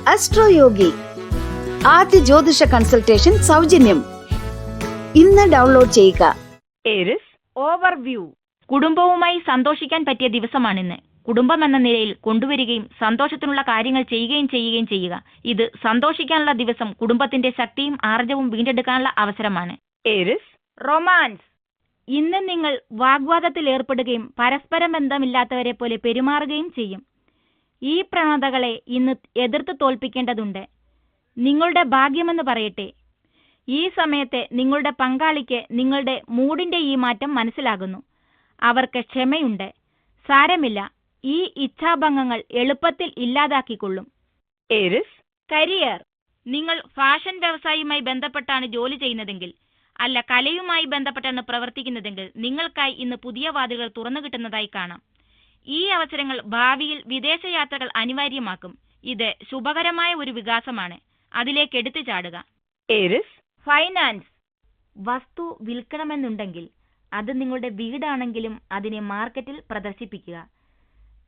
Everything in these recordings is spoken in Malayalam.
അസ്ട്രോയോഗി ആദ്യ ജ്യോതിഷ കൺസൾട്ടേഷൻ സൗജന്യം. ഇന്ന് ഡൗൺലോഡ് ചെയ്യുക. Aries overview. കുടുംബവുമായി സന്തോഷിക്കാൻ പറ്റിയ ദിവസമാണിന്ന്. കുടുംബം എന്ന നിലയിൽ കൊണ്ടുവരികയും സന്തോഷത്തിനുള്ള കാര്യങ്ങൾ ചെയ്യുകയും ചെയ്യുക. ഇത് സന്തോഷിക്കാനുള്ള ദിവസം കുടുംബത്തിന്റെ ശക്തിയും ആർജവും വീണ്ടെടുക്കാനുള്ള അവസരമാണ്. Aries romance. ഇന്ന് നിങ്ങൾ വാഗ്വാദത്തിൽ ഏർപ്പെടുകയും പരസ്പര ബന്ധമില്ലാത്തവരെ പോലെ പെരുമാറുകയും ചെയ്യും. ഈ പ്രവണതകളെ ഇന്ന് എതിർത്ത് തോൽപ്പിക്കേണ്ടതുണ്ട്. നിങ്ങളുടെ ഭാഗ്യമെന്ന് പറയട്ടെ, ഈ സമയത്തെ നിങ്ങളുടെ പങ്കാളിക്ക് നിങ്ങളുടെ മൂഡിന്റെ ഈ മാറ്റം മനസ്സിലാകുന്നു. അവർക്ക് ക്ഷമയുണ്ട്. സാരമില്ല, ഈ ഇച്ഛാഭംഗങ്ങൾ എളുപ്പത്തിൽ ഇല്ലാതാക്കിക്കൊള്ളും. Aries career. നിങ്ങൾ ഫാഷൻ വ്യവസായവുമായി ബന്ധപ്പെട്ടാണ് ജോലി ചെയ്യുന്നതെങ്കിൽ, അല്ല കലയുമായി ബന്ധപ്പെട്ടാണ് പ്രവർത്തിക്കുന്നതെങ്കിൽ, നിങ്ങൾക്കായി ഇന്ന് പുതിയ വാതിലുകൾ തുറന്നു കിട്ടുന്നതായി കാണാം. ഈ അവസരങ്ങൾ ഭാവിയിൽ വിദേശയാത്രകൾ അനിവാര്യമാക്കും. ഇത് ശുഭകരമായ ഒരു വികാസമാണ്. അതിലേക്ക് എടുത്തു ചാടുക. Aries finance. വസ്തു വിൽക്കണമെന്നുണ്ടെങ്കിൽ, അത് നിങ്ങളുടെ വീടാണെങ്കിലും അതിനെ മാർക്കറ്റിൽ പ്രദർശിപ്പിക്കുക.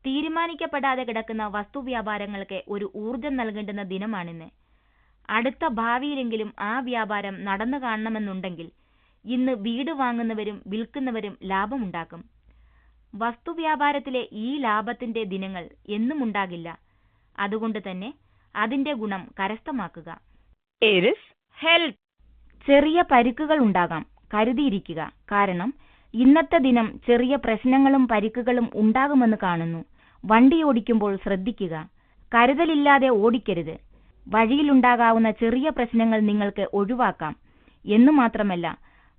തീരുമാനിക്കപ്പെടാതെ കിടക്കുന്ന വസ്തു വ്യാപാരങ്ങൾക്ക് ഒരു ഊർജം നൽകേണ്ടുന്ന ദിനമാണിന്ന്. അടുത്ത ഭാവിയിലെങ്കിലും ആ വ്യാപാരം നടന്നു കാണണമെന്നുണ്ടെങ്കിൽ ഇന്ന് വീട് വാങ്ങുന്നവരും വിൽക്കുന്നവരും ലാഭമുണ്ടാക്കും. വസ്തുവ്യാപാരത്തിലെ ഈ ലാഭത്തിന്റെ ദിനങ്ങൾ എന്നും ഉണ്ടാകില്ല. അതുകൊണ്ട് തന്നെ അതിന്റെ ഗുണം കരസ്ഥമാക്കുക. Aries health. ചെറിയ പരിക്കുകൾ ഉണ്ടാകാം, കരുതിയിരിക്കുക. കാരണം ഇന്നത്തെ ദിനം ചെറിയ പ്രശ്നങ്ങളും പരിക്കുകളും ഉണ്ടാകുമെന്ന് കാണുന്നു. വണ്ടി ഓടിക്കുമ്പോൾ ശ്രദ്ധിക്കുക. കരുതലില്ലാതെ ഓടിക്കരുത്. വഴിയിലുണ്ടാകാവുന്ന ചെറിയ പ്രശ്നങ്ങൾ നിങ്ങൾക്ക് ഒഴിവാക്കാം. എന്നു മാത്രമല്ല,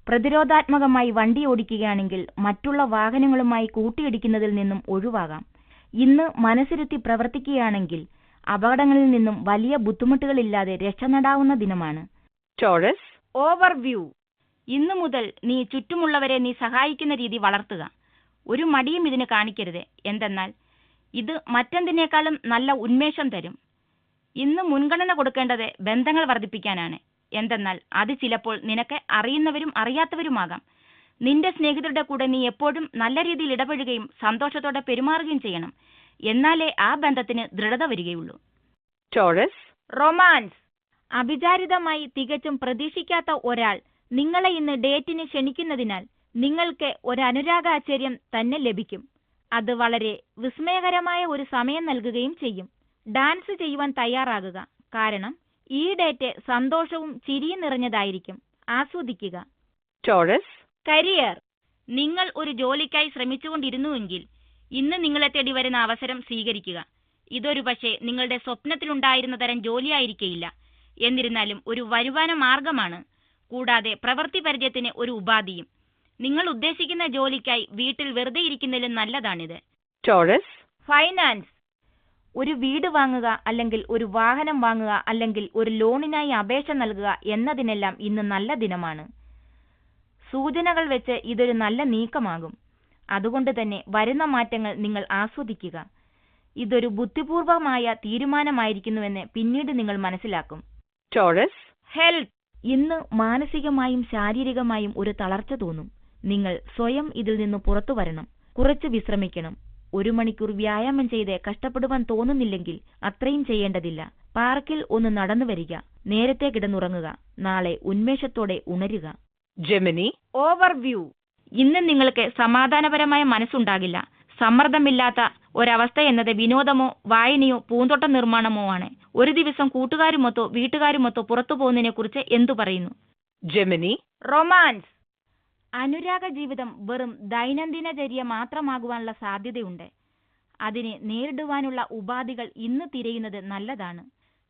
പ്രതിരോധാത്മകമായി വണ്ടി ഓടിക്കുകയാണെങ്കിൽ മറ്റുള്ള വാഹനങ്ങളുമായി കൂട്ടിയിടിക്കുന്നതിൽ നിന്നും ഒഴിവാകാം. ഇന്ന് മനസ്സിരുത്തി പ്രവർത്തിക്കുകയാണെങ്കിൽ അപകടങ്ങളിൽ നിന്നും വലിയ ബുദ്ധിമുട്ടുകളില്ലാതെ രക്ഷ നേടാവുന്ന ദിനമാണ്. Taurus overview. ഇന്നു മുതൽ നീ ചുറ്റുമുള്ളവരെ നീ സഹായിക്കുന്ന രീതി വളർത്തുക. ഒരു മടിയും ഇതിന് കാണിക്കരുത്. എന്തെന്നാൽ ഇത് മറ്റെന്തിനേക്കാളും നല്ല ഉന്മേഷം തരും. ഇന്ന് മുൻഗണന കൊടുക്കേണ്ടത് ബന്ധങ്ങൾ വർദ്ധിപ്പിക്കാനാണ്. എന്തെന്നാൽ അത് ചിലപ്പോൾ നിനക്ക് അറിയുന്നവരും അറിയാത്തവരുമാകാം. നിന്റെ സ്നേഹിതരുടെ കൂടെ നീ എപ്പോഴും നല്ല രീതിയിൽ ഇടപെടുകയും സന്തോഷത്തോടെ പെരുമാറുകയും ചെയ്യണം. എന്നാലേ ആ ബന്ധത്തിന് ദൃഢത വരികയുള്ളൂ. Taurus romance. അവിചാരിതമായി തികച്ചും പ്രതീക്ഷിക്കാത്ത ഒരാൾ നിങ്ങളെ ഇന്ന് ഡേറ്റിന് ക്ഷണിക്കുന്നതിനാൽ നിങ്ങൾക്ക് ഒരു അനുരാഗാശ്ചര്യം തന്നെ ലഭിക്കും. അത് വളരെ വിസ്മയകരമായ ഒരു സമയം നൽകുകയും ചെയ്യും. ഡാൻസ് ചെയ്യുവാൻ തയ്യാറാകുക. കാരണം ഈ ഡേറ്റ് സന്തോഷവും ചിരിയും നിറഞ്ഞതായിരിക്കും. ആസ്വദിക്കുക. Taurus career. നിങ്ങൾ ഒരു ജോലിക്കായി ശ്രമിച്ചുകൊണ്ടിരുന്നുവെങ്കിൽ ഇന്ന് നിങ്ങളെ തേടി വരുന്ന അവസരം സ്വീകരിക്കുക. ഇതൊരു പക്ഷേ നിങ്ങളുടെ സ്വപ്നത്തിലുണ്ടായിരുന്ന തരം ജോലിയായിരിക്കില്ല. എന്നിരുന്നാലും ഒരു വരുമാന മാർഗമാണ്. കൂടാതെ പ്രവൃത്തി പരിചയത്തിന് ഒരു ഉപാധിയും. നിങ്ങൾ ഉദ്ദേശിക്കുന്ന ജോലിക്കായി വീട്ടിൽ വെറുതെ ഇരിക്കുന്നതിലും നല്ലതാണിത്. Taurus finance. ഒരു വീട് വാങ്ങുക, അല്ലെങ്കിൽ ഒരു വാഹനം വാങ്ങുക, അല്ലെങ്കിൽ ഒരു ലോണിനായി അപേക്ഷ നൽകുക എന്നതിനെല്ലാം ഇന്ന് നല്ല ദിനമാണ്. സൂചനകൾ വെച്ച് ഇതൊരു നല്ല നീക്കമാകും. അതുകൊണ്ട് തന്നെ വരുന്ന മാറ്റങ്ങൾ നിങ്ങൾ ആസ്വദിക്കുക. ഇതൊരു ബുദ്ധിപൂർവമായ തീരുമാനമായിരിക്കുന്നുവെന്ന് പിന്നീട് നിങ്ങൾ മനസ്സിലാക്കും. Taurus health. ഇന്ന് മാനസികമായും ശാരീരികമായും ഒരു തളർച്ച തോന്നും. നിങ്ങൾ സ്വയം ഇതിൽ നിന്ന് പുറത്തു വരണം. കുറച്ച് വിശ്രമിക്കണം. 1 മണിക്കൂർ വ്യായാമം ചെയ്ത് കഷ്ടപ്പെടുവാൻ തോന്നുന്നില്ലെങ്കിൽ അത്രയും ചെയ്യേണ്ടതില്ല. പാർക്കിൽ ഒന്ന് നടന്നു വരിക. നേരത്തെ കിടന്നുറങ്ങുക. നാളെ ഉന്മേഷത്തോടെ ഉണരുക. Gemini overview. ഇന്ന് നിങ്ങൾക്ക് സമാധാനപരമായ മനസ്സുണ്ടാകില്ല. സമ്മർദ്ദമില്ലാത്ത ഒരവസ്ഥ എന്നത് വിനോദമോ വായനയോ പൂന്തോട്ട നിർമ്മാണമോ ആണ്. ഒരു ദിവസം കൂട്ടുകാരുമൊത്തോ വീട്ടുകാരുമൊത്തോ പുറത്തു പോകുന്നതിനെ കുറിച്ച് എന്തു പറയുന്നു? Gemini romance. അനുരാഗ ജീവിതം വെറും ദൈനംദിനചര്യ മാത്രമാകുവാനുള്ള സാധ്യതയുണ്ട്. അതിനെ നേരിടുവാനുള്ള ഉപാധികൾ ഇന്ന് തിരയുന്നത് നല്ലതാണ്.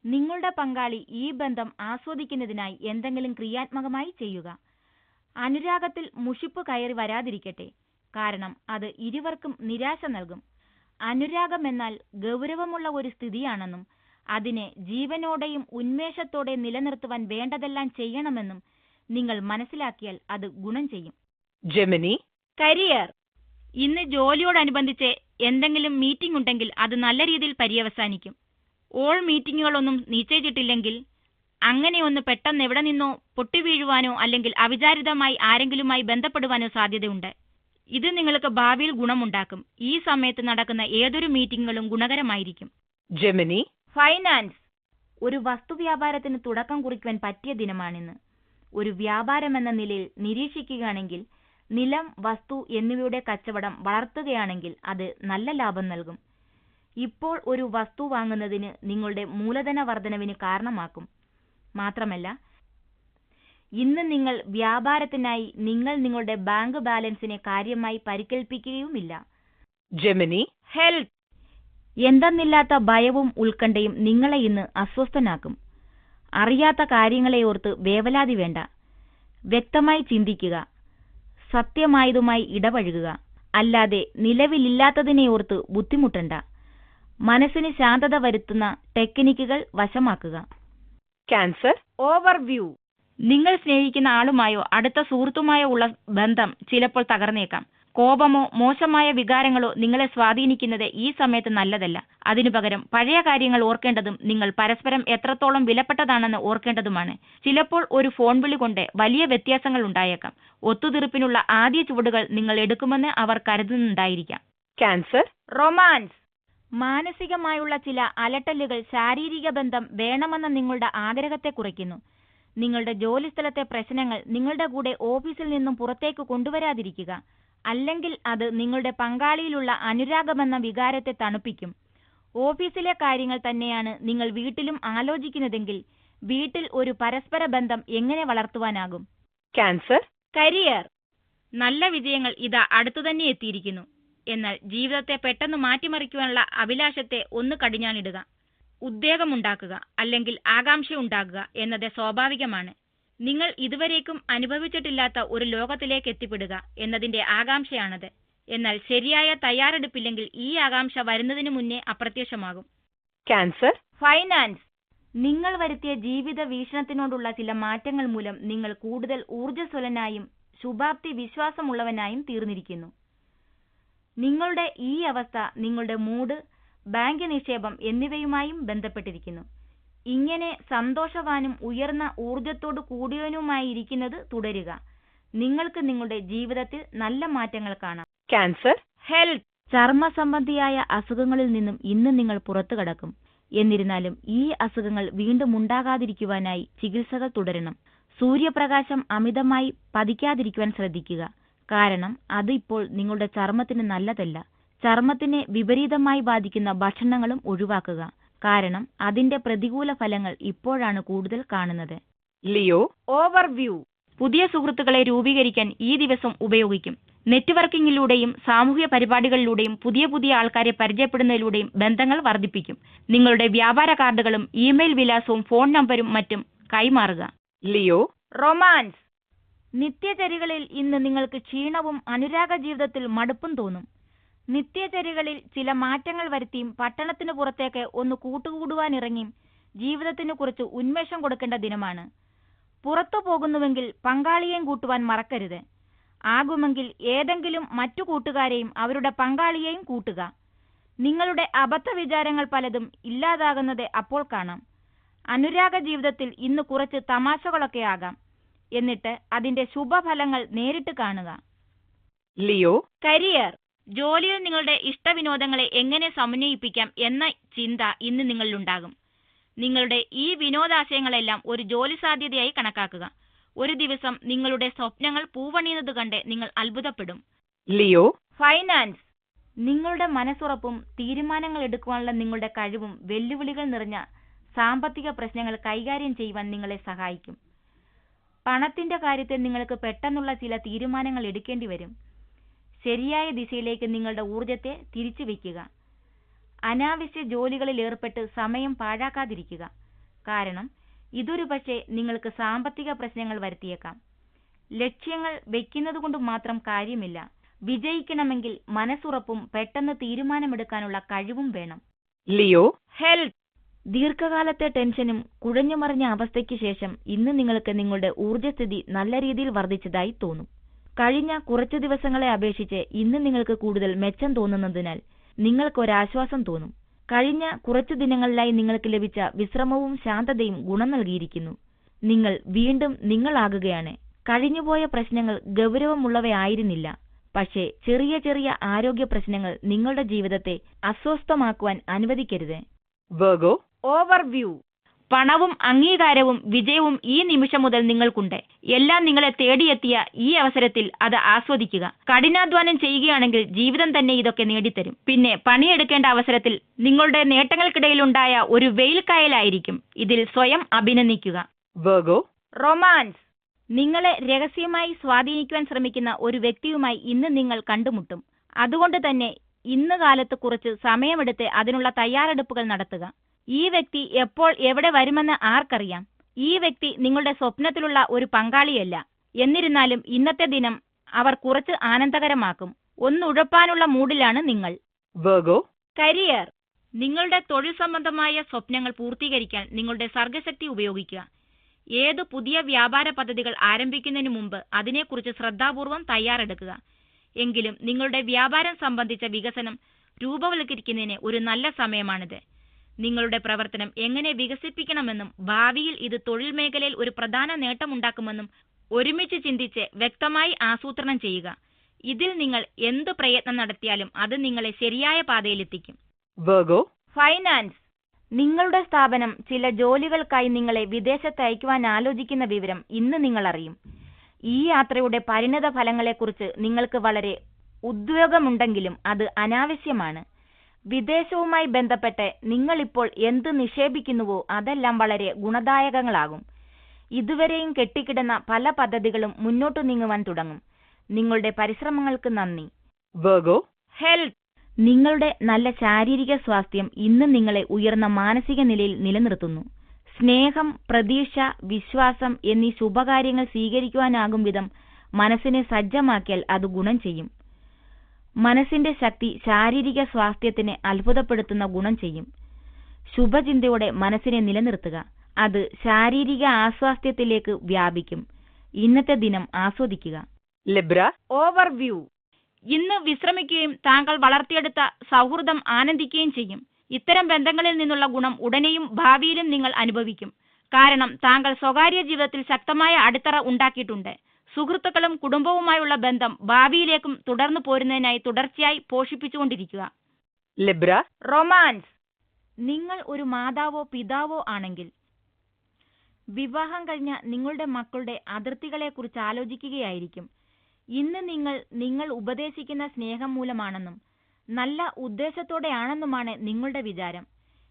നിങ്ങളുടെ പങ്കാളി ഈ ബന്ധം ആസ്വദിക്കുന്നതിനായി എന്തെങ്കിലും ക്രിയാത്മകമായി ചെയ്യുക. അനുരാഗത്തിൽ മുഷിപ്പ് കയറി വരാതിരിക്കട്ടെ. കാരണം അത് ഇരുവർക്കും നിരാശ നൽകും. അനുരാഗം എന്നാൽ ഗൗരവമുള്ള ഒരു സ്ഥിതിയാണെന്നും അതിനെ ജീവനോടെയും ഉന്മേഷത്തോടെ നിലനിർത്തുവാൻ വേണ്ടതെല്ലാം ചെയ്യണമെന്നും നിങ്ങൾ മനസ്സിലാക്കിയാൽ അത് ഗുണം ചെയ്യും. Gemini career. ഇന്ന് ജോലിയോടനുബന്ധിച്ച് എന്തെങ്കിലും മീറ്റിംഗ് ഉണ്ടെങ്കിൽ അത് നല്ല രീതിയിൽ പര്യവസാനിക്കും. ഓൾ മീറ്റിങ്ങുകളൊന്നും നിശ്ചയിച്ചിട്ടില്ലെങ്കിൽ അങ്ങനെ ഒന്ന് പെട്ടെന്ന് എവിടെ നിന്നോ പൊട്ടിവീഴുവാനോ അല്ലെങ്കിൽ അവിചാരിതമായി ആരെങ്കിലുമായി ബന്ധപ്പെടുവാനോ സാധ്യതയുണ്ട്. ഇത് നിങ്ങൾക്ക് ഭാവിയിൽ ഗുണമുണ്ടാക്കും. ഈ സമയത്ത് നടക്കുന്ന ഏതൊരു മീറ്റിങ്ങുകളും ഗുണകരമായിരിക്കും. Gemini finance. ഒരു വസ്തുവ്യാപാരത്തിന് തുടക്കം കുറിക്കുവാൻ പറ്റിയ ദിനമാണിന്ന്. ഒരു വ്യാപാരമെന്ന നിലയിൽ നിരീക്ഷിക്കുകയാണെങ്കിൽ നിലം, വസ്തു എന്നിവയുടെ കച്ചവടം വളർത്തുകയാണെങ്കിൽ അത് നല്ല ലാഭം നൽകും. ഇപ്പോൾ ഒരു വസ്തു വാങ്ങുന്നതിന് നിങ്ങളുടെ മൂലധന വർധനവിന് കാരണമാക്കും. മാത്രമല്ല, ഇന്ന് നിങ്ങൾ വ്യാപാരത്തിനായി നിങ്ങളുടെ ബാങ്ക് ബാലൻസിനെ കാര്യമായി പരിക്കേൽപ്പിക്കുകയുമില്ല. ജെമിനി. ഹെൽത്ത്. എന്തെന്നില്ലാത്ത ഭയവും ഉത്കണ്ഠയും നിങ്ങളെ ഇന്ന് അസ്വസ്ഥനാക്കും. അറിയാത്ത കാര്യങ്ങളെ ഓർത്ത് വേവലാതി വേണ്ട. വ്യക്തമായി ചിന്തിക്കുക, സത്യമായതുമായി ഇടപഴകുക. അല്ലാതെ നിലവിലില്ലാത്തതിനെ ഓർത്ത് ബുദ്ധിമുട്ടണ്ട. മനസ്സിന് ശാന്തത വരുത്തുന്ന ടെക്നിക്കുകൾ വശമാക്കുക. ക്യാൻസർ. ഓവർവ്യൂ. നിങ്ങൾ സ്നേഹിക്കുന്ന ആളുമായോ അടുത്ത സുഹൃത്തുമായോ ഉള്ള ബന്ധം ചിലപ്പോൾ തകർന്നേക്കാം. കോപമോ മോശമായ വികാരങ്ങളോ നിങ്ങളെ സ്വാധീനിക്കുന്നത് ഈ സമയത്ത് നല്ലതല്ല. അതിനു പകരം പഴയ കാര്യങ്ങൾ ഓർക്കേണ്ടതും നിങ്ങൾ പരസ്പരം എത്രത്തോളം വിലപ്പെട്ടതാണെന്ന് ഓർക്കേണ്ടതുമാണ്. ചിലപ്പോൾ ഒരു ഫോൺ വിളി കൊണ്ട് വലിയ വ്യത്യാസങ്ങൾ ഉണ്ടായേക്കാം. ഒത്തുതീർപ്പിനുള്ള ആദ്യ ചുവടുകൾ നിങ്ങൾ എടുക്കുമെന്ന് അവർ കരുതുന്നുണ്ടായിരിക്കാം. ക്യാൻസർ. റൊമാൻസ്. മാനസികമായുള്ള ചില അലട്ടലുകൾ ശാരീരിക ബന്ധം വേണമെന്ന നിങ്ങളുടെ ആഗ്രഹത്തെ കുറയ്ക്കുന്നു. നിങ്ങളുടെ ജോലിസ്ഥലത്തെ പ്രശ്നങ്ങൾ നിങ്ങളുടെ കൂടെ ഓഫീസിൽ നിന്നും പുറത്തേക്ക് കൊണ്ടുവരാതിരിക്കുക. അല്ലെങ്കിൽ അത് നിങ്ങളുടെ പങ്കാളിയിലുള്ള അനുരാഗമെന്ന വികാരത്തെ തണുപ്പിക്കും. ഓഫീസിലെ കാര്യങ്ങൾ തന്നെയാണ് നിങ്ങൾ വീട്ടിലും ആലോചിക്കുന്നതെങ്കിൽ വീട്ടിൽ ഒരു പരസ്പര ബന്ധം എങ്ങനെ വളർത്തുവാനാകും? ക്യാൻസർ. കരിയർ. നല്ല വിജയങ്ങൾ ഇതാ അടുത്തുതന്നെ എത്തിയിരിക്കുന്നു. എന്നാൽ ജീവിതത്തെ പെട്ടെന്ന് മാറ്റിമറിക്കുവാനുള്ള അഭിലാഷത്തെ ഒന്ന് കടിഞ്ഞാണിടുക. ഉദ്വേഗമുണ്ടാക്കുക അല്ലെങ്കിൽ ആകാംക്ഷ ഉണ്ടാകുക എന്നത് സ്വാഭാവികമാണ്. നിങ്ങൾ ഇതുവരേക്കും അനുഭവിച്ചിട്ടില്ലാത്ത ഒരു ലോകത്തിലേക്ക് എത്തിപ്പെടുക എന്നതിന്റെ ആകാംക്ഷയാണത്. എന്നാൽ ശരിയായ തയ്യാറെടുപ്പില്ലെങ്കിൽ ഈ ആകാംക്ഷ വരുന്നതിന് മുന്നേ അപ്രത്യക്ഷമാകും. ക്യാൻസർ. ഫൈനാൻസ്. നിങ്ങൾ വരുത്തിയ ജീവിത വീക്ഷണത്തിനോടുള്ള ചില മാറ്റങ്ങൾ മൂലം നിങ്ങൾ കൂടുതൽ ഊർജ്ജസ്വലനായും ശുഭാപ്തി വിശ്വാസമുള്ളവനായും തീർന്നിരിക്കുന്നു. നിങ്ങളുടെ ഈ അവസ്ഥ നിങ്ങളുടെ മൂഡ്, ബാങ്ക് നിക്ഷേപം എന്നിവയുമായും ബന്ധപ്പെട്ടിരിക്കുന്നു. ഇങ്ങനെ സന്തോഷവാനും ഉയർന്ന ഊർജത്തോടു കൂടിയവനുമായിരിക്കുന്നത് തുടരുക. നിങ്ങൾക്ക് നിങ്ങളുടെ ജീവിതത്തിൽ നല്ല മാറ്റങ്ങൾ കാണാം. ക്യാൻസർ. ഹെൽത്ത്. ചർമ്മ സംബന്ധിയായ അസുഖങ്ങളിൽ നിന്നും ഇന്ന് നിങ്ങൾ പുറത്തു കടക്കും. എന്നിരുന്നാലും ഈ അസുഖങ്ങൾ വീണ്ടും ഉണ്ടാകാതിരിക്കുവാനായി ചികിത്സകൾ തുടരണം. സൂര്യപ്രകാശം അമിതമായി പതിക്കാതിരിക്കുവാൻ ശ്രദ്ധിക്കുക. കാരണം അത് ഇപ്പോൾ നിങ്ങളുടെ ചർമ്മത്തിന് നല്ലതല്ല. ചർമ്മത്തിനെ വിപരീതമായി ബാധിക്കുന്ന ഭക്ഷണങ്ങളും ഒഴിവാക്കുക. കാരണം അതിന്റെ പ്രതികൂല ഫലങ്ങൾ ഇപ്പോഴാണ് കൂടുതൽ കാണുന്നത്. ലിയോ. ഓവർവ്യൂ. പുതിയ സുഹൃത്തുക്കളെ രൂപീകരിക്കാൻ ഈ ദിവസം ഉപയോഗിക്കും. നെറ്റ്വർക്കിംഗിലൂടെയും സാമൂഹ്യ പരിപാടികളിലൂടെയും പുതിയ ആൾക്കാരെ പരിചയപ്പെടുന്നതിലൂടെയും ബന്ധങ്ങൾ വർദ്ധിപ്പിക്കും. നിങ്ങളുടെ വ്യാപാര കാർഡുകളും ഇമെയിൽ വിലാസവും ഫോൺ നമ്പരും മറ്റും കൈമാറുക. ലിയോ. റൊമാൻസ്. നിത്യചര്യകളിൽ ഇന്ന് നിങ്ങൾക്ക് ക്ഷീണവും അനുരാഗ ജീവിതത്തിൽ മടുപ്പും തോന്നും. നിത്യചര്യകളിൽ ചില മാറ്റങ്ങൾ വരുത്തിയും പട്ടണത്തിന് പുറത്തേക്ക് ഒന്ന് കൂട്ടുകൂടുവാനിറങ്ങിയും ജീവിതത്തിന് കുറച്ച് ഉന്മേഷം കൊടുക്കേണ്ട ദിനമാണ്. പുറത്തു പോകുന്നുവെങ്കിൽ പങ്കാളിയെയും കൂട്ടുവാൻ മറക്കരുത്. ആകുമെങ്കിൽ ഏതെങ്കിലും മറ്റു കൂട്ടുകാരെയും അവരുടെ പങ്കാളിയെയും കൂട്ടുക. നിങ്ങളുടെ അബദ്ധ വിചാരങ്ങൾ പലതും ഇല്ലാതാകുന്നത് അപ്പോൾ കാണാം. അനുരാഗ ജീവിതത്തിൽ ഇന്ന് കുറച്ച് തമാശകളൊക്കെ ആകാം. എന്നിട്ട് അതിന്റെ ശുഭഫലങ്ങൾ നേരിട്ട് കാണുക. ലിയോ. കരിയർ. ജോലിയിൽ നിങ്ങളുടെ ഇഷ്ടവിനോദങ്ങളെ എങ്ങനെ സമന്വയിപ്പിക്കാം എന്ന ചിന്ത ഇന്ന് നിങ്ങളിലുണ്ടാകും. നിങ്ങളുടെ ഈ വിനോദാശയങ്ങളെല്ലാം ഒരു ജോലി സാധ്യതയായി കണക്കാക്കുക. ഒരു ദിവസം നിങ്ങളുടെ സ്വപ്നങ്ങൾ പൂവണിയുന്നത് കണ്ട് നിങ്ങൾ അത്ഭുതപ്പെടും. ലിയോ. ഫൈനാൻസ്. നിങ്ങളുടെ മനസ്സുറപ്പും തീരുമാനങ്ങൾ എടുക്കുവാനുള്ള നിങ്ങളുടെ കഴിവും വെല്ലുവിളികൾ നിറഞ്ഞ സാമ്പത്തിക പ്രശ്നങ്ങൾ കൈകാര്യം ചെയ്യുവാൻ നിങ്ങളെ സഹായിക്കും. പണത്തിന്റെ കാര്യത്തിൽ നിങ്ങൾക്ക് പെട്ടെന്നുള്ള ചില തീരുമാനങ്ങൾ എടുക്കേണ്ടി വരും. ശരിയായ ദിശയിലേക്ക് നിങ്ങളുടെ ഊർജത്തെ തിരിച്ചു വയ്ക്കുക. അനാവശ്യ ജോലികളിൽ ഏർപ്പെട്ട് സമയം പാഴാക്കാതിരിക്കുക. കാരണം ഇതൊരു പക്ഷേ നിങ്ങൾക്ക് സാമ്പത്തിക പ്രശ്നങ്ങൾ വരുത്തിയേക്കാം. ലക്ഷ്യങ്ങൾ വെക്കുന്നതുകൊണ്ട് മാത്രം കാര്യമില്ല. വിജയിക്കണമെങ്കിൽ മനസ്സുറപ്പും പെട്ടെന്ന് തീരുമാനമെടുക്കാനുള്ള കഴിവും വേണം. ലിയോ. ഹെൽത്ത്. ദീർഘകാലത്തെ ടെൻഷനും കുഴഞ്ഞുമറിഞ്ഞ അവസ്ഥയ്ക്ക് ശേഷം ഇന്ന് നിങ്ങൾക്ക് നിങ്ങളുടെ ഊർജ്ജസ്ഥിതി നല്ല രീതിയിൽ വർദ്ധിച്ചതായി തോന്നും. കഴിഞ്ഞ കുറച്ചു ദിവസങ്ങളെ അപേക്ഷിച്ച് ഇന്ന് നിങ്ങൾക്ക് കൂടുതൽ മെച്ചം തോന്നുന്നതിനാൽ നിങ്ങൾക്കൊരാശ്വാസം തോന്നും. കഴിഞ്ഞ കുറച്ചു ദിനങ്ങളിലായി നിങ്ങൾക്ക് ലഭിച്ച വിശ്രമവും ശാന്തതയും ഗുണം നൽകിയിരിക്കുന്നു. നിങ്ങൾ വീണ്ടും നിങ്ങളാകുകയാണ്. കഴിഞ്ഞുപോയ പ്രശ്നങ്ങൾ ഗൗരവമുള്ളവയായിരുന്നില്ല. പക്ഷേ ചെറിയ ആരോഗ്യ പ്രശ്നങ്ങൾ നിങ്ങളുടെ ജീവിതത്തെ അസ്വസ്ഥമാക്കുവാൻ അനുവദിക്കരുത്. വെർഗോ. ഓവർവ്യൂ. പണവും അംഗീകാരവും വിജയവും ഈ നിമിഷം മുതൽ നിങ്ങൾക്കുണ്ട്. എല്ലാം നിങ്ങളെ തേടിയെത്തിയ ഈ അവസരത്തിൽ അത് ആസ്വദിക്കുക. കഠിനാധ്വാനം ചെയ്യുകയാണെങ്കിൽ ജീവിതം തന്നെ ഇതൊക്കെ നേടിത്തരും. പിന്നെ പണിയെടുക്കേണ്ട അവസരത്തിൽ നിങ്ങളുടെ നേട്ടങ്ങൾക്കിടയിലുണ്ടായ ഒരു വെയിൽക്കായലായിരിക്കും. ഇതിൽ സ്വയം അഭിനന്ദിക്കുക. Virgo, romance. നിങ്ങളെ രഹസ്യമായി സ്വാധീനിക്കുവാൻ ശ്രമിക്കുന്ന ഒരു വ്യക്തിയുമായി ഇന്ന് നിങ്ങൾ കണ്ടുമുട്ടും. അതുകൊണ്ട് തന്നെ ഇന്ന് കാലത്ത് കുറച്ച് സമയമെടുത്ത് അതിനുള്ള തയ്യാറെടുപ്പുകൾ നടത്തുക. ഈ വ്യക്തി എപ്പോൾ എവിടെ വരുമെന്ന് ആർക്കറിയാം. ഈ വ്യക്തി നിങ്ങളുടെ സ്വപ്നത്തിലുള്ള ഒരു പങ്കാളിയല്ല. എന്നിരുന്നാലും ഇന്നത്തെ ദിനം അവർ കുറച്ച് ആനന്ദകരമാക്കും. ഒന്നുഴപ്പാനുള്ള മൂഡിലാണ് നിങ്ങൾ. Virgo, career. നിങ്ങളുടെ തൊഴിൽ സംബന്ധമായ സ്വപ്നങ്ങൾ പൂർത്തീകരിക്കാൻ നിങ്ങളുടെ സർഗശക്തി ഉപയോഗിക്കുക. ഏതു പുതിയ വ്യാപാര പദ്ധതികൾ ആരംഭിക്കുന്നതിന് മുമ്പ് അതിനെക്കുറിച്ച് ശ്രദ്ധാപൂർവം തയ്യാറെടുക്കുക. എങ്കിലും നിങ്ങളുടെ വ്യാപാരം സംബന്ധിച്ച വികസനം രൂപവൽക്കരിക്കുന്നതിന് ഒരു നല്ല സമയമാണിത്. നിങ്ങളുടെ പ്രവർത്തനം എങ്ങനെ വികസിപ്പിക്കണമെന്നും ഭാവിയിൽ ഇത് തൊഴിൽ മേഖലയിൽ ഒരു പ്രധാന നേട്ടമുണ്ടാക്കുമെന്നും ഒരുമിച്ച് ചിന്തിച്ച് വ്യക്തമായി ആസൂത്രണം ചെയ്യുക. ഇതിൽ നിങ്ങൾ എന്ത് പ്രയത്നം നടത്തിയാലും അത് നിങ്ങളെ ശരിയായ പാതയിലെത്തിക്കും. Virgo, finance. നിങ്ങളുടെ സ്ഥാപനം ചില ജോലികൾക്കായി നിങ്ങളെ വിദേശത്ത് അയക്കുവാൻ ആലോചിക്കുന്ന വിവരം ഇന്ന് നിങ്ങൾ അറിയും. ഈ യാത്രയുടെ പരിണത ഫലങ്ങളെക്കുറിച്ച് നിങ്ങൾക്ക് വളരെ ഉദ്വേഗമുണ്ടെങ്കിലും അത് അനാവശ്യമാണ്. വിദേശവുമായി ബന്ധപ്പെട്ട് നിങ്ങളിപ്പോൾ എന്ത് നിക്ഷേപിക്കുന്നുവോ അതെല്ലാം വളരെ ഗുണദായകങ്ങളാകും. ഇതുവരെയും കെട്ടിക്കിടന്ന പല പദ്ധതികളും മുന്നോട്ടു നീങ്ങുവാൻ തുടങ്ങും. നിങ്ങളുടെ പരിശ്രമങ്ങൾക്ക് നന്ദി. Virgo, health. നിങ്ങളുടെ നല്ല ശാരീരിക സ്വാസ്ഥ്യം ഇന്ന് നിങ്ങളെ ഉയർന്ന മാനസിക നിലയിൽ നിലനിർത്തുന്നു. സ്നേഹം, പ്രതീക്ഷ, വിശ്വാസം എന്നീ ശുഭകാര്യങ്ങൾ സ്വീകരിക്കുവാനാകും വിധം മനസ്സിനെ സജ്ജമാക്കിയാൽ അത് ഗുണം ചെയ്യും. മനസ്സിന്റെ ശക്തി ശാരീരിക സ്വാസ്ഥ്യത്തിന് അത്ഭുതപ്പെടുത്തുന്ന ഗുണം ചെയ്യും. ശുഭചിന്തയോടെ മനസ്സിനെ നിലനിർത്തുക. അത് ശാരീരിക ആസ്വാസ്ഥ്യത്തിലേക്ക് വ്യാപിക്കും. ഇന്നത്തെ ദിനം ആസ്വദിക്കുക. Libra, overview. ഇന്ന് വിശ്രമിക്കുകയും താങ്കൾ വളർത്തിയെടുത്ത സൗഹൃദം ആനന്ദിക്കുകയും ചെയ്യും. ഇത്തരം ബന്ധങ്ങളിൽ നിന്നുള്ള ഗുണം ഉടനെയും ഭാവിയിലും നിങ്ങൾ അനുഭവിക്കും. കാരണം താങ്കൾ സ്വകാര്യ ജീവിതത്തിൽ ശക്തമായ അടിത്തറ ഉണ്ടാക്കിയിട്ടുണ്ട്. സുഹൃത്തുക്കളും കുടുംബവുമായുള്ള ബന്ധം ഭാവിയിലേക്കും തുടർന്നു പോരുന്നതിനായി തുടർച്ചയായി പോഷിപ്പിച്ചുകൊണ്ടിരിക്കുക. Libra, romance. നിങ്ങൾ ഒരു മാതാവോ പിതാവോ ആണെങ്കിൽ വിവാഹം കഴിഞ്ഞ നിങ്ങളുടെ മക്കളുടെ അതിർത്തികളെക്കുറിച്ച് ആലോചിക്കുകയായിരിക്കും. ഇന്ന് നിങ്ങൾ ഉപദേശിക്കുന്ന സ്നേഹം മൂലമാണെന്നും നല്ല ഉദ്ദേശത്തോടെയാണെന്നുമാണ് നിങ്ങളുടെ വിചാരം.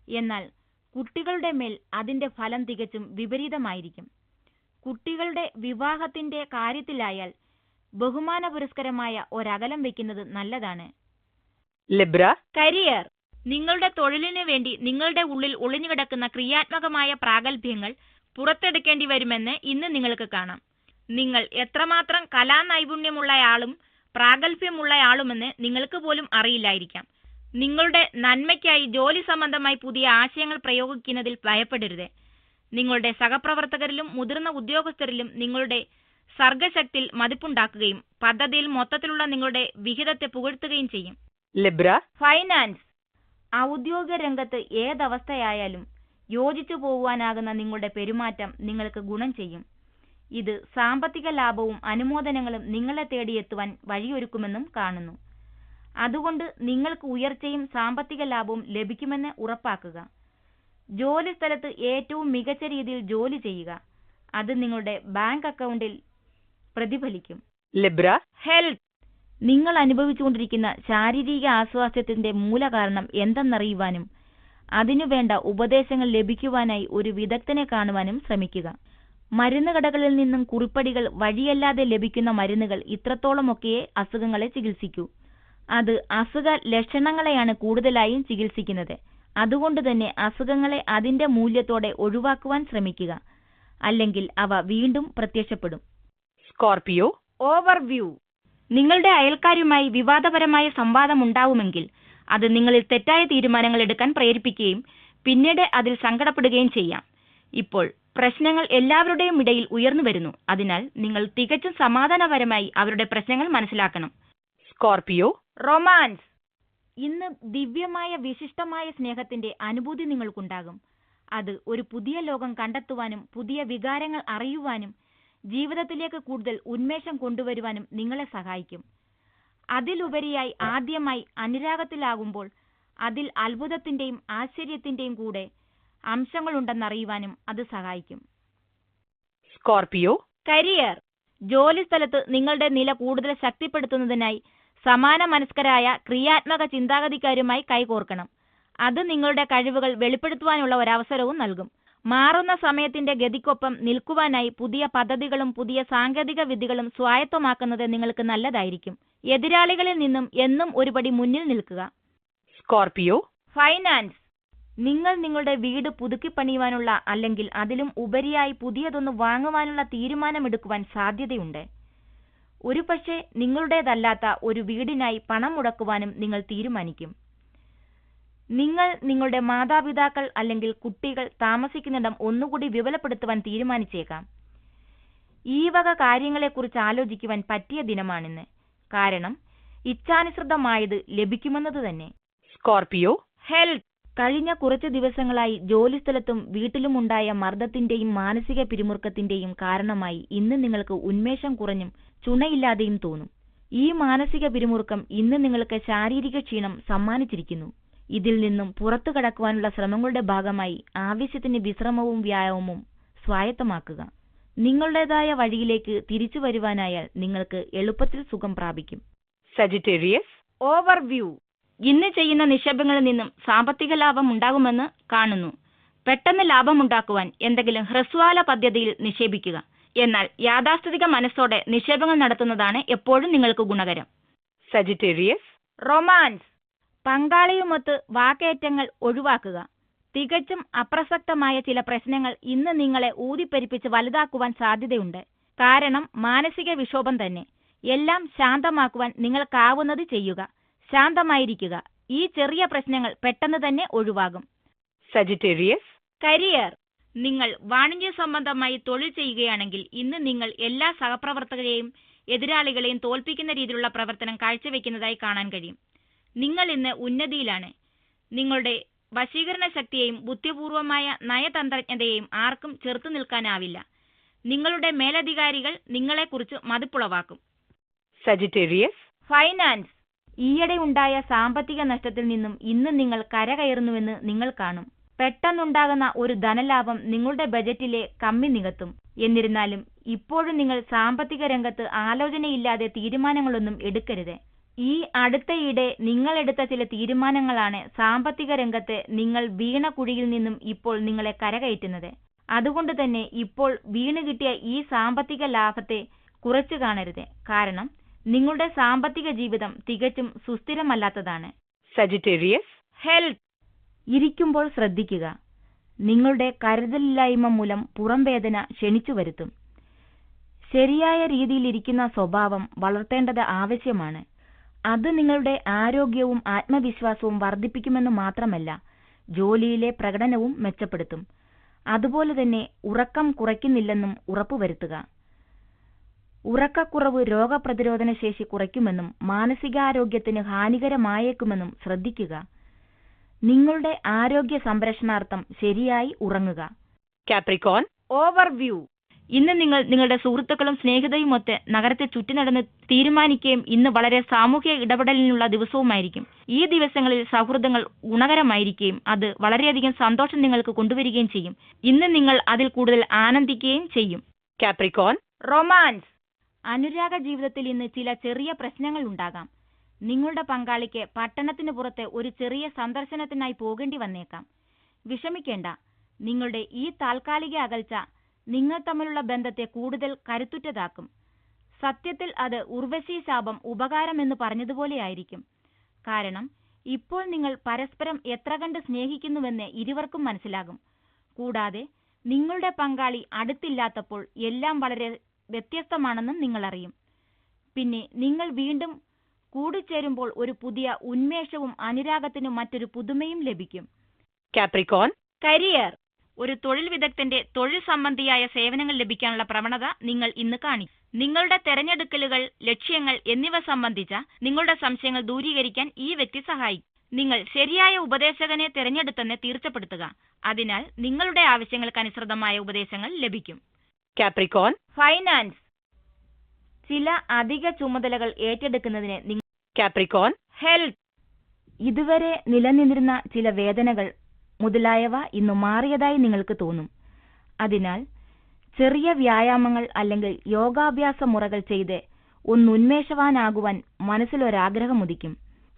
എന്നാൽ കുട്ടികളുടെ മേൽ അതിന്റെ ഫലം തികച്ചും വിപരീതമായിരിക്കും. കുട്ടികളുടെ വിവാഹത്തിന്റെ കാര്യത്തിലായാൽ ബഹുമാനപുരസ്കരമായ ഒരകലം വയ്ക്കുന്നത് നല്ലതാണ്. Libra, career. നിങ്ങളുടെ തൊഴിലിനു വേണ്ടി നിങ്ങളുടെ ഉള്ളിൽ ഒളിഞ്ഞുകിടക്കുന്ന ക്രിയാത്മകമായ പ്രാഗൽഭ്യങ്ങൾ പുറത്തെടുക്കേണ്ടി വരുമെന്ന് ഇന്ന് നിങ്ങൾക്ക് കാണാം. നിങ്ങൾ എത്രമാത്രം കലാനൈപുണ്യമുള്ളയാളും പ്രാഗൽഭ്യമുള്ളയാളുമെന്ന് നിങ്ങൾക്ക് പോലും അറിയില്ലായിരിക്കാം. നിങ്ങളുടെ നന്മയ്ക്കായി ജോലി സംബന്ധമായി പുതിയ ആശയങ്ങൾ പ്രയോഗിക്കുന്നതിൽ ഭയപ്പെടരുത്. നിങ്ങളുടെ സഹപ്രവർത്തകരിലും മുതിർന്ന ഉദ്യോഗസ്ഥരിലും നിങ്ങളുടെ സർഗശക്തിയിൽ മതിപ്പുണ്ടാക്കുകയും പദ്ധതിയിൽ മൊത്തത്തിലുള്ള നിങ്ങളുടെ വിഹിതത്തെ പുകഴ്ത്തുകയും ചെയ്യും. Libra, finance. ഔദ്യോഗിക രംഗത്ത് ഏതവസ്ഥയായാലും യോജിച്ചു പോകുവാനാകുന്ന നിങ്ങളുടെ പെരുമാറ്റം നിങ്ങൾക്ക് ഗുണം ചെയ്യും. ഇത് സാമ്പത്തിക ലാഭവും അനുമോദനങ്ങളും നിങ്ങളെ തേടിയെത്തുവാൻ വഴിയൊരുക്കുമെന്നും കാണുന്നു. അതുകൊണ്ട് നിങ്ങൾക്ക് ഉയർച്ചയും സാമ്പത്തിക ലാഭവും ലഭിക്കുമെന്ന് ഉറപ്പാക്കുക. ജോലി സ്ഥലത്ത് ഏറ്റവും മികച്ച രീതിയിൽ ജോലി ചെയ്യുക. അത് നിങ്ങളുടെ ബാങ്ക് അക്കൗണ്ടിൽ പ്രതിഫലിക്കും. Libra, health. നിങ്ങൾ അനുഭവിച്ചുകൊണ്ടിരിക്കുന്ന ശാരീരിക ആസ്വാസ്ഥ്യത്തിന്റെ മൂലകാരണം എന്തെന്നറിയുവാനും അതിനുവേണ്ട ഉപദേശങ്ങൾ ലഭിക്കുവാനായി ഒരു വിദഗ്ധനെ കാണുവാനും ശ്രമിക്കുക. മരുന്ന് കടകളിൽ നിന്നും കുറിപ്പടികൾ വഴിയല്ലാതെ ലഭിക്കുന്ന മരുന്നുകൾ ഇത്രത്തോളമൊക്കെയേ അസുഖങ്ങളെ ചികിത്സിക്കൂ. അത് അസുഖ ലക്ഷണങ്ങളെയാണ് കൂടുതലായും ചികിത്സിക്കുന്നത്. അതുകൊണ്ട് തന്നെ അസുഖങ്ങളെ അതിന്റെ മൂല്യത്തോടെ ഒഴിവാക്കുവാൻ ശ്രമിക്കുക. അല്ലെങ്കിൽ അവ വീണ്ടും പ്രത്യക്ഷപ്പെടും. Scorpio, overview. നിങ്ങളുടെ അയൽക്കാരുമായി വിവാദപരമായ സംവാദമുണ്ടാവുമെങ്കിൽ അത് നിങ്ങളിൽ തെറ്റായ തീരുമാനങ്ങൾ എടുക്കാൻ പ്രേരിപ്പിക്കുകയും പിന്നീട് അതിൽ സങ്കടപ്പെടുകയും ചെയ്യാം. ഇപ്പോൾ പ്രശ്നങ്ങൾ എല്ലാവരുടെയും ഇടയിൽ ഉയർന്നു വരുന്നു. അതിനാൽ നിങ്ങൾ തികച്ചും സമാധാനപരമായി അവരുടെ പ്രശ്നങ്ങൾ മനസ്സിലാക്കണം. Scorpio, romance. ഇന്ന് ദിവ്യമായ വിശിഷ്ടമായ സ്നേഹത്തിന്റെ അനുഭൂതി നിങ്ങൾക്കുണ്ടാകും. അത് ഒരു പുതിയ ലോകം കണ്ടെത്തുവാനും പുതിയ വികാരങ്ങൾ അറിയുവാനും ജീവിതത്തിലേക്ക് കൂടുതൽ ഉന്മേഷം കൊണ്ടുവരുവാനും നിങ്ങളെ സഹായിക്കും. അതിലുപരിയായി ആദ്യമായി അനുരാഗത്തിലാകുമ്പോൾ അതിൽ അത്ഭുതത്തിന്റെയും ആശ്ചര്യത്തിന്റെയും കൂടെ അംശങ്ങളുണ്ടെന്നറിയുവാനും അത് സഹായിക്കും. Scorpio, career. ജോലിസ്ഥലത്ത് നിങ്ങളുടെ നില കൂടുതൽ ശക്തിപ്പെടുത്തുന്നതിനായി സമാന മനസ്കരായ ക്രിയാത്മക ചിന്താഗതിക്കാരുമായി കൈകോർക്കണം. അത് നിങ്ങളുടെ കഴിവുകൾ വെളിപ്പെടുത്തുവാനുള്ള ഒരവസരവും നൽകും. മാറുന്ന സമയത്തിന്റെ ഗതിക്കൊപ്പം നിൽക്കുവാനായി പുതിയ പദ്ധതികളും പുതിയ സാങ്കേതിക വിദ്യകളും സ്വായത്തമാക്കുന്നത് നിങ്ങൾക്ക് നല്ലതായിരിക്കും. എതിരാളികളിൽ നിന്നും എന്നും ഒരുപടി മുന്നിൽ നിൽക്കുക. Scorpio, finance. നിങ്ങൾ നിങ്ങളുടെ വീട് പുതുക്കിപ്പണിയുവാനുള്ള അല്ലെങ്കിൽ അതിലും ഉപരിയായി പുതിയതൊന്ന് വാങ്ങുവാനുള്ള തീരുമാനമെടുക്കുവാൻ സാധ്യതയുണ്ട്. ഒരുപക്ഷെ നിങ്ങളുടേതല്ലാത്ത ഒരു വീടിനായി പണം മുടക്കുവാനും നിങ്ങൾ തീരുമാനിക്കും. നിങ്ങൾ നിങ്ങളുടെ മാതാപിതാക്കൾ അല്ലെങ്കിൽ കുട്ടികൾ താമസിക്കുന്നിടം ഒന്നുകൂടി വിപുലപ്പെടുത്തുവാൻ തീരുമാനിച്ചേക്കാം. ഈ വക കാര്യങ്ങളെക്കുറിച്ച് ആലോചിക്കുവാൻ പറ്റിയ ദിനമാണിന്ന്. കാരണം ഇച്ഛാനുസൃതമായത് ലഭിക്കുമെന്നത് തന്നെ. Scorpio, health. കഴിഞ്ഞ കുറച്ച് ദിവസങ്ങളായി ജോലിസ്ഥലത്തും വീട്ടിലുമുണ്ടായ മർദ്ദത്തിന്റെയും മാനസിക പിരിമുറുക്കത്തിന്റെയും കാരണമായി ഇന്ന് നിങ്ങൾക്ക് ഉന്മേഷം കുറഞ്ഞും ചുണയില്ലാതെയും തോന്നും. ഈ മാനസിക പിരിമുറുക്കം ഇന്ന് നിങ്ങൾക്ക് ശാരീരിക ക്ഷീണം സമ്മാനിച്ചിരിക്കുന്നു. ഇതിൽ നിന്നും പുറത്തു കടക്കുവാനുള്ള ശ്രമങ്ങളുടെ ഭാഗമായി ആവശ്യത്തിന് വിശ്രമവും വ്യായാമവും സ്വായത്തമാക്കുക. നിങ്ങളുടേതായ വഴിയിലേക്ക് തിരിച്ചു വരുവാനായാൽ നിങ്ങൾക്ക് എളുപ്പത്തിൽ സുഖം പ്രാപിക്കും. Sagittarius, overview. ഇന്ന് ചെയ്യുന്ന നിക്ഷേപങ്ങളിൽ നിന്നും സാമ്പത്തിക ലാഭം ഉണ്ടാകുമെന്ന് കാണുന്നു. പെട്ടെന്ന് ലാഭമുണ്ടാക്കുവാൻ എന്തെങ്കിലും ഹ്രസ്വകാല പദ്ധതിയിൽ നിക്ഷേപിക്കുക. എന്നാൽ യാഥാസ്ഥിതിക മനസ്സോടെ നിക്ഷേപങ്ങൾ നടത്തുന്നതാണ് എപ്പോഴും നിങ്ങൾക്ക് ഗുണകരം. Sagittarius, romance. പങ്കാളിയുമൊത്ത് വാക്കേറ്റങ്ങൾ ഒഴിവാക്കുക. തികച്ചും അപ്രസക്തമായ ചില പ്രശ്നങ്ങൾ ഇന്ന് നിങ്ങളെ ഊതിപ്പെരിപ്പിച്ച് വലുതാക്കുവാൻ സാധ്യതയുണ്ട്. കാരണം മാനസിക വിക്ഷോഭം തന്നെ. എല്ലാം ശാന്തമാക്കുവാൻ നിങ്ങൾക്കാവുന്നത് ചെയ്യുക. ശാന്തമായിരിക്കുക. ഈ ചെറിയ പ്രശ്നങ്ങൾ പെട്ടെന്ന് തന്നെ ഒഴിവാകും. Sagittarius, career. നിങ്ങൾ വാണിജ്യ സംബന്ധമായി തൊഴിൽ ചെയ്യുകയാണെങ്കിൽ ഇന്ന് നിങ്ങൾ എല്ലാ സഹപ്രവർത്തകരെയും എതിരാളികളെയും തോൽപ്പിക്കുന്ന രീതിയിലുള്ള പ്രവർത്തനം കാഴ്ചവെക്കുന്നതായി കാണാൻ കഴിയും. നിങ്ങൾ ഇന്ന് ഉന്നതിയിലാണ്. നിങ്ങളുടെ വശീകരണ ശക്തിയെയും ബുദ്ധിപൂർവമായ നയതന്ത്രജ്ഞതയെയും ആർക്കും ചെറുത്തു നിൽക്കാനാവില്ല. നിങ്ങളുടെ മേലധികാരികൾ നിങ്ങളെക്കുറിച്ച് മതിപ്പുളവാക്കും. Sagittarius, finance. ഈയിടെ ഉണ്ടായ സാമ്പത്തിക നഷ്ടത്തിൽ നിന്നും ഇന്ന് നിങ്ങൾ കരകയറുന്നുവെന്ന് നിങ്ങൾ കാണും. പെട്ടെന്നുണ്ടാകുന്ന ഒരു ധനലാഭം നിങ്ങളുടെ ബജറ്റിലെ കമ്മി നികത്തും. എന്നിരുന്നാലും ഇപ്പോഴും നിങ്ങൾ സാമ്പത്തിക രംഗത്ത് ആലോചനയില്ലാതെ തീരുമാനങ്ങളൊന്നും എടുക്കരുത്. ഈ അടുത്തയിടെ നിങ്ങളെടുത്ത ചില തീരുമാനങ്ങളാണ് സാമ്പത്തിക രംഗത്ത് നിങ്ങൾ വീണ കുഴിയിൽ നിന്നും ഇപ്പോൾ നിങ്ങളെ കരകയറ്റുന്നത്. അതുകൊണ്ട് തന്നെ ഇപ്പോൾ വീണ് കിട്ടിയ ഈ സാമ്പത്തിക ലാഭത്തെ കുറച്ചു കാണരുത്. കാരണം നിങ്ങളുടെ സാമ്പത്തിക ജീവിതം തികച്ചും സുസ്ഥിരമല്ലാത്തതാണ്. Sagittarius, health. ഇരിക്കുമ്പോൾ ശ്രദ്ധിക്കുക. നിങ്ങളുടെ കരുതലില്ലായ്മ മൂലം പുറംവേദന ക്ഷണിച്ചു വരുത്തും. ശരിയായ രീതിയിലിരിക്കുന്ന സ്വഭാവം വളർത്തേണ്ടത് ആവശ്യമാണ്. അത് നിങ്ങളുടെ ആരോഗ്യവും ആത്മവിശ്വാസവും വർദ്ധിപ്പിക്കുമെന്ന് മാത്രമല്ല, ജോലിയിലെ പ്രകടനവും മെച്ചപ്പെടുത്തും. അതുപോലെ തന്നെ ഉറക്കം കുറയ്ക്കുന്നില്ലെന്നും ഉറപ്പുവരുത്തുക. ഉറക്കക്കുറവ് രോഗപ്രതിരോധന ശേഷി കുറയ്ക്കുമെന്നും മാനസികാരോഗ്യത്തിന് ഹാനികരമായേക്കുമെന്നും ശ്രദ്ധിക്കുക. നിങ്ങളുടെ ആരോഗ്യ സംരക്ഷണാർത്ഥം ശരിയായി ഉറങ്ങുക. Capricorn, overview. ഇന്ന് നിങ്ങൾ നിങ്ങളുടെ സുഹൃത്തുക്കളും സ്നേഹിതയുമൊത്ത് നഗരത്തെ ചുറ്റി നടന്ന് തീരുമാനിക്കുകയും ഇന്ന് വളരെ സാമൂഹിക ഇടപെടലിനുള്ള ദിവസവുമായിരിക്കും. ഈ ദിവസങ്ങളിൽ സൗഹൃദങ്ങൾ ഗുണകരമായിരിക്കുകയും അത് വളരെയധികം സന്തോഷം നിങ്ങൾക്ക് കൊണ്ടുവരികയും ചെയ്യും. ഇന്ന് നിങ്ങൾ അതിൽ കൂടുതൽ ആനന്ദിക്കുകയും ചെയ്യും. Capricorn, romance. അനുരാഗ ജീവിതത്തിൽ ഇന്ന് ചില ചെറിയ പ്രശ്നങ്ങൾ ഉണ്ടാകാം. നിങ്ങളുടെ പങ്കാളിക്ക് പട്ടണത്തിന് പുറത്ത് ഒരു ചെറിയ സന്ദർശനത്തിനായി പോകേണ്ടി വന്നേക്കാം. വിഷമിക്കേണ്ട. നിങ്ങളുടെ ഈ താൽക്കാലിക അകൽച്ച നിങ്ങൾ തമ്മിലുള്ള ബന്ധത്തെ കൂടുതൽ കരുത്തുറ്റതാക്കും. സത്യത്തിൽ അത് ഉർവശി ശാപം ഉപകാരമെന്ന് പറഞ്ഞതുപോലെയായിരിക്കും. കാരണം ഇപ്പോൾ നിങ്ങൾ പരസ്പരം എത്ര കണ്ട് സ്നേഹിക്കുന്നുവെന്ന് ഇരുവർക്കും മനസ്സിലാകും. കൂടാതെ നിങ്ങളുടെ പങ്കാളി അടുത്തില്ലാത്തപ്പോൾ എല്ലാം വളരെ വ്യത്യസ്തമാണെന്നും നിങ്ങൾ അറിയും. പിന്നെ നിങ്ങൾ വീണ്ടും കൂടിച്ചേരുമ്പോൾ ഒരു പുതിയ ഉന്മേഷവും അനുരാഗത്തിനും മറ്റൊരു പുതുമയും ലഭിക്കും. Capricorn, career. ഒരു തൊഴിൽ വിദഗ്ധന്റെ തൊഴിൽ സംബന്ധിയായ സേവനങ്ങൾ ലഭിക്കാനുള്ള പ്രവണത നിങ്ങൾ ഇന്ന് കാണിക്കും. നിങ്ങളുടെ തെരഞ്ഞെടുക്കലുകൾ, ലക്ഷ്യങ്ങൾ എന്നിവ സംബന്ധിച്ച നിങ്ങളുടെ സംശയങ്ങൾ ദൂരീകരിക്കാൻ ഈ വ്യക്തി സഹായിക്കും. നിങ്ങൾ ശരിയായ ഉപദേശകനെ തിരഞ്ഞെടുത്തെന്ന് തീർച്ചപ്പെടുത്തുക. അതിനാൽ നിങ്ങളുടെ ആവശ്യങ്ങൾക്കനുസൃതമായ ഉപദേശങ്ങൾ ലഭിക്കും. Capricorn, finance. ചില അധിക ചുമതലകൾ ഏറ്റെടുക്കുന്നതിന് Capricorn, ഹെൽത്ത്. ഇതുവരെ നിലനിന്നിരുന്ന ചില വേദനകൾ മുതലായവ ഇന്ന് മാറിയതായി നിങ്ങൾക്ക് തോന്നും. അതിനാൽ ചെറിയ വ്യായാമങ്ങൾ അല്ലെങ്കിൽ യോഗാഭ്യാസ മുറകൾ ചെയ്ത് ഉന്മേഷവാനാകുവാൻ മനസ്സിലൊരാഗ്രഹമുദിക്കും.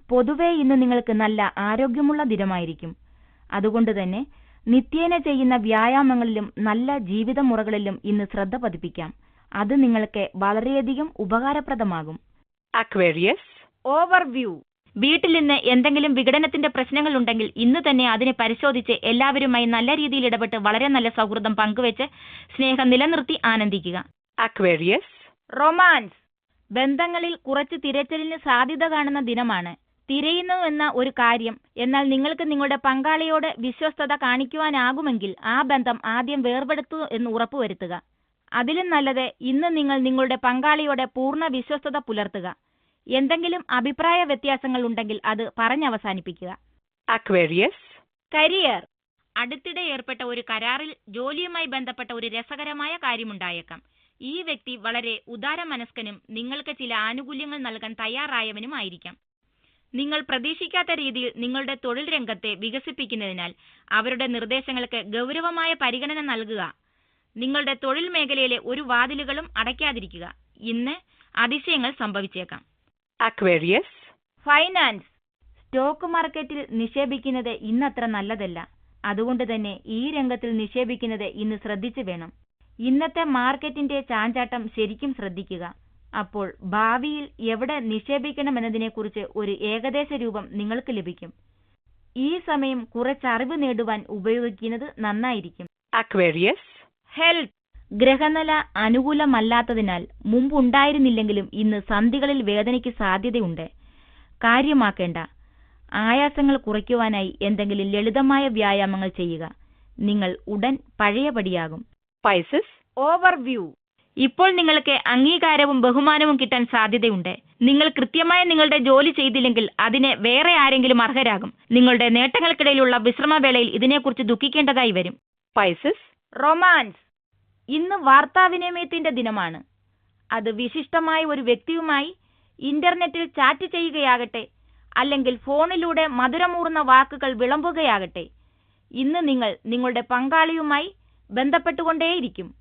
പൊതുവെ ഇന്ന് നിങ്ങൾക്ക് നല്ല ആരോഗ്യമുള്ള ദിനമായിരിക്കും. അതുകൊണ്ട് തന്നെ നിത്യേന ചെയ്യുന്ന വ്യായാമങ്ങളിലും നല്ല ജീവിതമുറകളിലും ഇന്ന് ശ്രദ്ധ പതിപ്പിക്കാം. അത് നിങ്ങൾക്ക് വളരെയധികം ഉപകാരപ്രദമാകും. Aquarius. ഓവർവ്യൂ. വീട്ടിൽ നിന്ന് എന്തെങ്കിലും വിഘടനത്തിന്റെ പ്രശ്നങ്ങൾ ഉണ്ടെങ്കിൽ ഇന്ന് തന്നെ അതിനെ പരിശോധിച്ച് എല്ലാവരുമായി നല്ല രീതിയിൽ ഇടപെട്ട് വളരെ നല്ല സൗഹൃദം പങ്കുവെച്ച് സ്നേഹം നിലനിർത്തി ആനന്ദിക്കുക. Aquarius. റൊമാൻസ്. ബന്ധങ്ങളിൽ കുറച്ച് തിരച്ചിലിന് സാധ്യത കാണുന്ന ദിനമാണ്. തിരയുന്നു എന്ന ഒരു കാര്യം, എന്നാൽ നിങ്ങൾക്ക് നിങ്ങളുടെ പങ്കാളിയോട് വിശ്വസ്തത കാണിക്കുവാനാകുമെങ്കിൽ ആ ബന്ധം ആദ്യം വേർപെടുത്തു എന്ന് ഉറപ്പുവരുത്തുക. അതിലും നല്ലത് ഇന്ന് നിങ്ങൾ നിങ്ങളുടെ പങ്കാളിയോട് പൂർണ്ണ വിശ്വസ്തത പുലർത്തുക. എന്തെങ്കിലും അഭിപ്രായ വ്യത്യാസങ്ങൾ ഉണ്ടെങ്കിൽ അത് പറഞ്ഞവസാനിപ്പിക്കുക. Aquarius. കരിയർ. അടുത്തിടെ ഏർപ്പെട്ട ഒരു കരാറിൽ ജോലിയുമായി ബന്ധപ്പെട്ട ഒരു രസകരമായ കാര്യമുണ്ടായേക്കാം. ഈ വ്യക്തി വളരെ ഉദാരമനസ്കനും നിങ്ങൾക്ക് ചില ആനുകൂല്യങ്ങൾ നൽകാൻ തയ്യാറായവനുമായിരിക്കാം. നിങ്ങൾ പ്രതീക്ഷിക്കാത്ത രീതിയിൽ നിങ്ങളുടെ തൊഴിൽ രംഗത്തെ വികസിപ്പിക്കുന്നതിനാൽ അവരുടെ നിർദ്ദേശങ്ങൾക്ക് ഗൗരവമായ പരിഗണന നൽകുക. നിങ്ങളുടെ തൊഴിൽ മേഖലയിലെ ഒരു വാതിലുകളും അടയ്ക്കാതിരിക്കുക. ഇന്ന് അതിശയങ്ങൾ സംഭവിച്ചേക്കാം. Aquarius. ഫൈനാൻസ്. സ്റ്റോക്ക് മാർക്കറ്റിൽ നിക്ഷേപിക്കുന്നത് ഇന്നത്ര നല്ലതല്ല. അതുകൊണ്ട് തന്നെ ഈ രംഗത്തിൽ നിക്ഷേപിക്കുന്നത് ഇന്ന് ശ്രദ്ധിച്ചു വേണം. ഇന്നത്തെ മാർക്കറ്റിന്റെ ചാഞ്ചാട്ടം ശരിക്കും ശ്രദ്ധിക്കുക. അപ്പോൾ ഭാവിയിൽ എവിടെ നിക്ഷേപിക്കണമെന്നതിനെക്കുറിച്ച് ഒരു ഏകദേശ രൂപം നിങ്ങൾക്ക് ലഭിക്കും. ഈ സമയം കുറച്ചറിവ് നേടുവാൻ ഉപയോഗിക്കുന്നത് നന്നായിരിക്കും. Aquarius. ഹെൽത്ത്. ഗ്രഹനില അനുകൂലമല്ലാത്തതിനാൽ മുമ്പുണ്ടായിരുന്നില്ലെങ്കിലും ഇന്ന് സന്ധികളിൽ വേദനയ്ക്ക് സാധ്യതയുണ്ട്. കാര്യമാക്കേണ്ട. ആയാസങ്ങൾ കുറയ്ക്കുവാനായി എന്തെങ്കിലും ലളിതമായ വ്യായാമങ്ങൾ ചെയ്യുക. നിങ്ങൾ ഉടൻ പഴയപടിയാകും. Pisces. ഓവർവ്യൂ. ഇപ്പോൾ നിങ്ങൾക്ക് അംഗീകാരവും ബഹുമാനവും കിട്ടാൻ സാധ്യതയുണ്ട്. നിങ്ങൾ കൃത്യമായി നിങ്ങളുടെ ജോലി ചെയ്തില്ലെങ്കിൽ അതിന് വേറെ ആരെങ്കിലും അർഹരാകും. നിങ്ങളുടെ നേട്ടങ്ങൾക്കിടയിലുള്ള വിശ്രമവേളയിൽ ഇതിനെക്കുറിച്ച് ദുഃഖിക്കേണ്ടതായി വരും. Pisces. റൊമാൻസ്. ഇന്ന് വാർത്താവിനിമയത്തിന്റെ ദിനമാണ്. അത് വിശിഷ്ടമായ ഒരു വ്യക്തിയുമായി ഇന്റർനെറ്റിൽ ചാറ്റ് ചെയ്യുകയാകട്ടെ, അല്ലെങ്കിൽ ഫോണിലൂടെ മധുരമൂർന്ന വാക്കുകൾ വിളമ്പുകയാകട്ടെ, ഇന്ന് നിങ്ങൾ നിങ്ങളുടെ പങ്കാളിയുമായി ബന്ധപ്പെട്ടുകൊണ്ടേയിരിക്കും.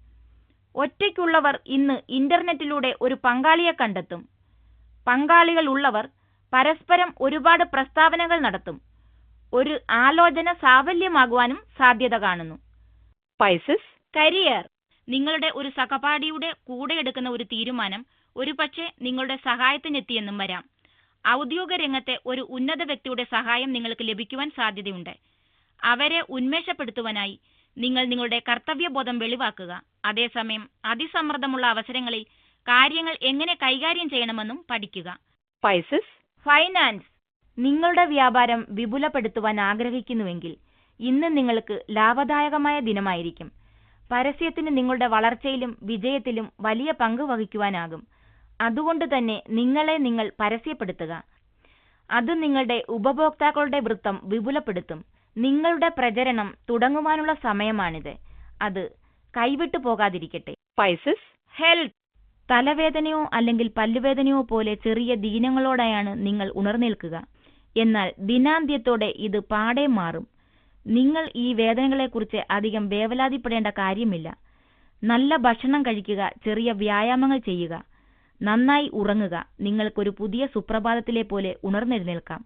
ഒറ്റയ്ക്കുള്ളവർ ഇന്ന് ഇന്റർനെറ്റിലൂടെ ഒരു പങ്കാളിയെ കണ്ടെത്തും. പങ്കാളികൾ ഉള്ളവർ പരസ്പരം ഒരുപാട് പ്രസ്താവനകൾ നടത്തും. ഒരു ആലോചന സാഫല്യമാകുവാനും സാധ്യത കാണുന്നു. Pisces. കരിയർ. നിങ്ങളുടെ ഒരു സഹപാഠിയുടെ കൂടെ എടുക്കുന്ന ഒരു തീരുമാനം ഒരുപക്ഷെ നിങ്ങളുടെ സഹായത്തിനെത്തിയെന്നും വരാം. ഔദ്യോഗിക രംഗത്തെ ഒരു ഉന്നത വ്യക്തിയുടെ സഹായം നിങ്ങൾക്ക് ലഭിക്കുവാൻ സാധ്യതയുണ്ട്. അവരെ ഉന്മേഷപ്പെടുത്തുവാനായി നിങ്ങൾ നിങ്ങളുടെ കർത്തവ്യബോധം വെളിവാക്കുക. അതേസമയം അതിസമ്മർദ്ദമുള്ള അവസരങ്ങളിൽ കാര്യങ്ങൾ എങ്ങനെ കൈകാര്യം ചെയ്യണമെന്നും പഠിക്കുക. Pisces. ഫൈനാൻസ്. നിങ്ങളുടെ വ്യാപാരം വിപുലപ്പെടുത്തുവാൻ ആഗ്രഹിക്കുന്നുവെങ്കിൽ ഇന്ന് നിങ്ങൾക്ക് ലാഭദായകമായ ദിനമായിരിക്കും. പരസ്യത്തിന് നിങ്ങളുടെ വളർച്ചയിലും വിജയത്തിലും വലിയ പങ്ക് വഹിക്കുവാനാകും. അതുകൊണ്ട് തന്നെ നിങ്ങളെ നിങ്ങൾ പരസ്യപ്പെടുത്തുക. അത് നിങ്ങളുടെ ഉപഭോക്താക്കളുടെ വൃത്തം വിപുലപ്പെടുത്തും. നിങ്ങളുടെ പ്രചരണം തുടങ്ങുവാനുള്ള സമയമാണിത്. അത് കൈവിട്ടു പോകാതിരിക്കട്ടെ. Pisces. ഹെൽത്ത്. തലവേദനയോ അല്ലെങ്കിൽ പല്ലുവേദനയോ പോലെ ചെറിയ ദീനങ്ങളോടെയാണ് നിങ്ങൾ ഉണർന്നേൽക്കുക. എന്നാൽ ദിനാന്ത്യത്തോടെ ഇത് പാടെ മാറും. നിങ്ങൾ ഈ വേദനകളെക്കുറിച്ച് അധികം വേവലാതിപ്പെടേണ്ട കാര്യമില്ല. നല്ല ഭക്ഷണം കഴിക്കുക, ചെറിയ വ്യായാമങ്ങൾ ചെയ്യുക, നന്നായി ഉറങ്ങുക. നിങ്ങൾക്കൊരു പുതിയ സുപ്രഭാതത്തിലെ പോലെ ഉണർന്നെഴുന്നേൽക്കാം.